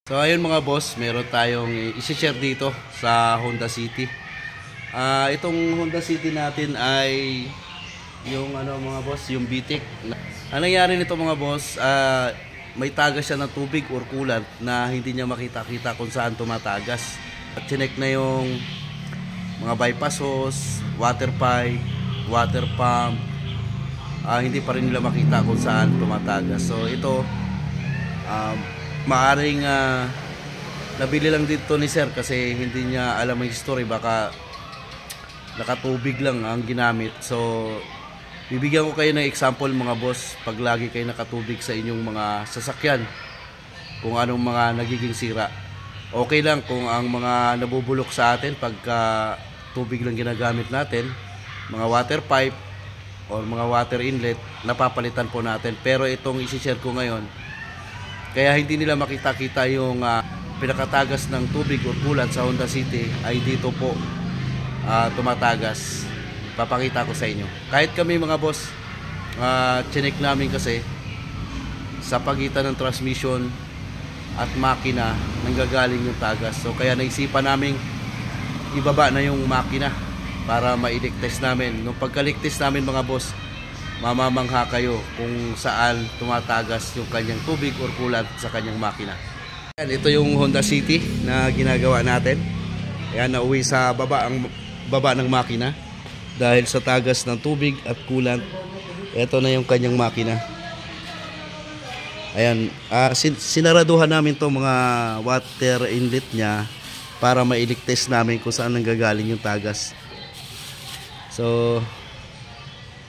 So ayun mga boss, meron tayong i-share dito sa Honda City. Itong Honda City natin ay yung mga boss, yung VTEC. Ang nangyari nito mga boss, may tagas siya ng tubig or coolant na hindi niya makita-kita kung saan tumatagas. At chinek na yung mga bypass hose, water pipe, water pump, hindi pa rin nila makita kung saan tumatagas. So ito, maaring nabili lang dito ni sir kasi hindi niya alam ang history, baka nakatubig lang ang ginamit. So bibigyan ko kayo ng example mga boss, pag lagi kayo nakatubig sa inyong mga sasakyan, kung anong mga nagiging sira. Okay lang kung ang mga nabubulok sa atin pagka tubig lang ginagamit natin, mga water pipe or mga water inlet, napapalitan po natin. Pero itong isi-share ko ngayon, kaya hindi nila makita-kita yung pinakatagas ng tubig o coolant sa Honda City, ay dito po tumatagas. Papakita ko sa inyo. Kahit kami mga boss, chinek namin kasi sa pagitan ng transmission at makina nanggagaling yung tagas. So kaya naisipan namin ibaba na yung makina para ma-electest namin. Nung pagka-electest namin mga boss, mamamangha kayo kung saan tumatagas yung kanyang tubig or coolant sa kanyang makina. Ayan, ito yung Honda City na ginagawa natin. Ayan, nauwi sa baba ng makina dahil sa tagas ng tubig at coolant. Ito na yung kanyang makina. Ayan, sinaraduhan namin to mga water inlet niya para ma-electest namin kung saan nanggagaling yung tagas. So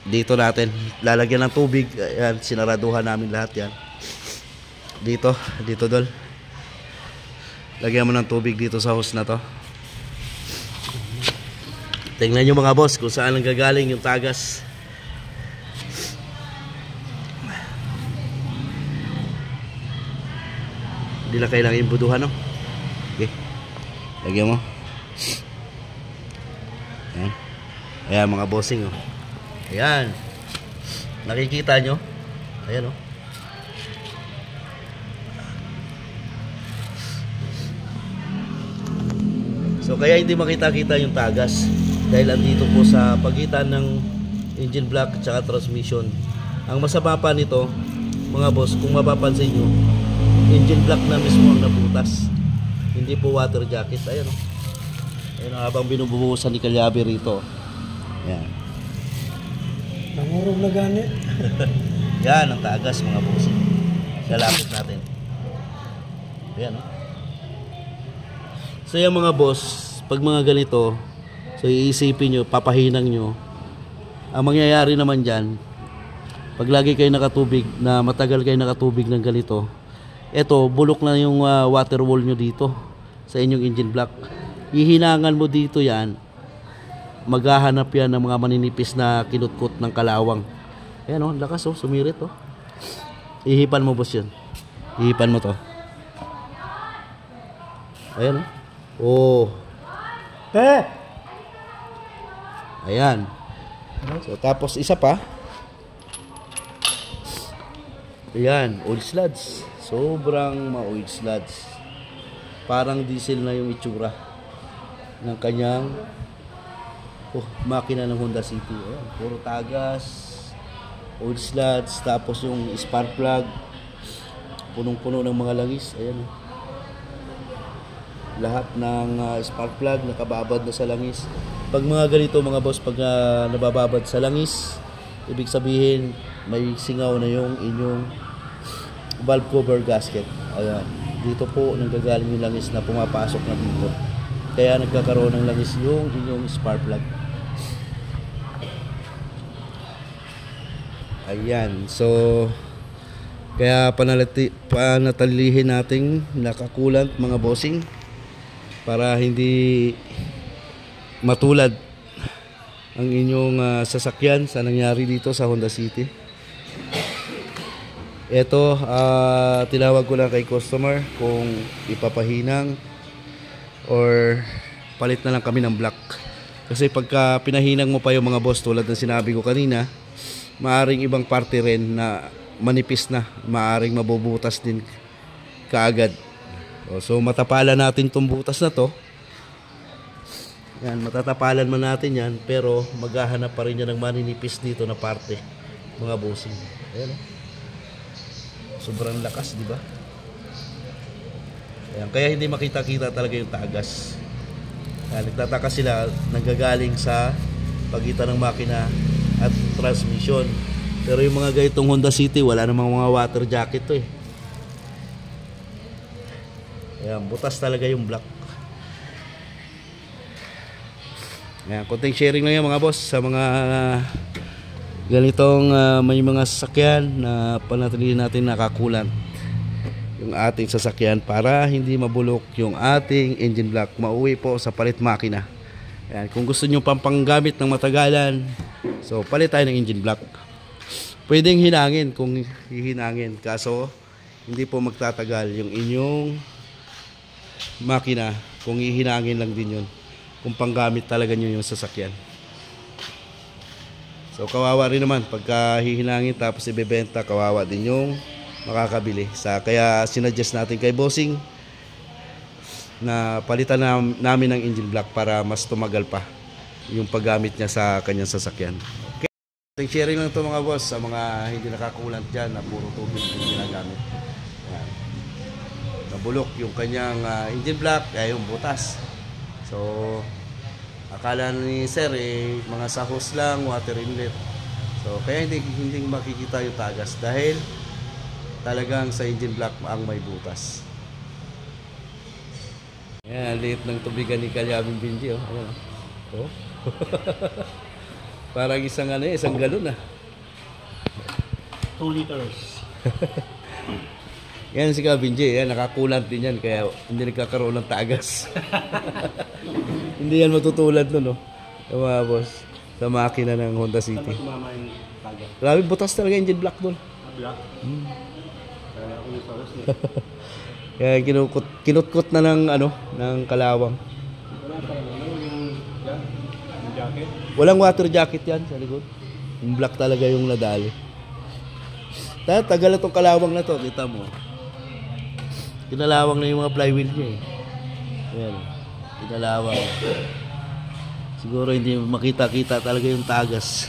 dito natin lalagyan ng tubig. Ayan, sinaraduhan namin lahat yan. Dito dol, lagyan mo ng tubig dito sa hose na to. Tingnan nyo mga boss kung saan ang gagaling yung tagas. Hindi na kailangan imbuduhan, no? Okay, lagyan mo. Ayan, ayan mga bossing, oh. Ayan, nakikita nyo? Ayan, oh. So kaya hindi makita-kita yung tagas dahil andito po sa pagitan ng engine block at saka transmission. Ang masama pa nito mga boss, kung mapapansin nyo, engine block na mismo ang nabutas, hindi po water jacket. Ayan, oh. Ayan, habang binubuhusan ni Kalyabe rito. Ayan, nangurog na gani. yan ang tagas mga boss. Lalapit natin. Ayan, oh. So yan mga boss, pag mga ganito, so iisipin nyo, papahinang nyo. Ang mangyayari naman dyan, pag lagi kayo nakatubig, na matagal kayo nakatubig ng ganito, eto, bulok na yung water wall nyo dito sa inyong engine block. Ihinangan mo dito yan, maghahanap yan ng mga maninipis na kinutkot ng kalawang. Ayan, oh, lakas, oh, sumirit, oh. Ihipan mo boss yun. Ihipan mo to. Ayan, oh. Ayan. So tapos isa pa. Ayan, oil sludge. Sobrang ma-oil sludge. Parang diesel na yung itsura ng kanyang makina ng Honda City. Ayan, puro tagas, oil sludge, tapos yung spark plug punong-puno ng mga langis. Ayan, lahat ng spark plug nakababad na sa langis. Pag mga ganito mga boss, pag nabababad sa langis, ibig sabihin may singaw na yung inyong valve cover gasket. Ayan, dito po nanggagaling yung langis na pumapasok na dito, kaya nagkakaroon ng langis yung inyong spark plug. Ayan, so kaya panatilihin nating nakakulant mga bossing para hindi matulad ang inyong sasakyan sa nangyari dito sa Honda City. Ito, tinawag ko lang kay customer kung ipapahinang or palit na lang kami ng block. Kasi pagka pinahinang mo pa yung mga boss, tulad ng sinabi ko kanina, maaring ibang parte rin na manipis na, maaring mabubutas din kaagad. So matapalan natin tong butas na to. Yan, matatapalan man natin yan, pero maghahanap pa rin yan ng maninipis dito na parte, mga bossing. Ayan, oh. Sobrang lakas, di ba? Ayan, kaya hindi makita-kita talaga yung tagas. Ayan, nagtataka sila, nanggagaling sa pagitan ng makina at transmission. Pero yung mga ganitong Honda City, wala namang mga water jacket to eh. Ayan, butas talaga yung block. Ayan, konting sharing lang yan mga boss sa mga ganitong may mga sasakyan na panatilihin natin nakakulant yung ating sasakyan para hindi mabulok yung ating engine block. Mauwi po sa palit makina. Ayan, kung gusto nyo panggamit ng matagalan, so palit tayo ng engine block. Pwedeng hinangin kung hihinangin, kaso hindi po magtatagal yung inyong makina kung hihinangin lang din yun, kung panggamit talaga nyo yung sasakyan. So kawawa rin naman pagka hihinangin tapos ibebenta, kawawa din yung makakabili. Kaya sinuggest natin kay bossing na palitan namin ng engine block para mas tumagal pa yung paggamit niya sa kanyang sasakyan. Okay, sharing lang to mga boss sa mga hindi nakakulant dyan na puro tubig yung ginagamit. Ayan. Nabulok yung kanyang engine block, kaya yung butas. So akala ni sir mga sa hose lang, water inlet. So kaya hindi makikita yung tagas dahil talagang sa engine block ang may butas. Ayan, liit ng tubigan ni Kalyabing Benji, oh. Ayan, oh. Parang isang galon 2 liters. Yan si Kabinji, yan, nakakulant din yan kaya hindi nagkakaroon ng tagas. Hindi yan matutulad nun, no? Yung mga boss, sa makina ng Honda City. Sumama yung tagas. Grabe, butas talaga engine block dun. Black? Kaya ako yung saros niya. Kaya kinutkot na ng kalawang. Wala pa yung jacket. Walang water jacket yan sa likod. Yung black talaga yung nadali. Tagal na itong kalawang na to, kita mo. Kinalawang na yung mga flywheel niya eh. Ayan, kinalawang. Siguro hindi makita-kita talaga yung tagas.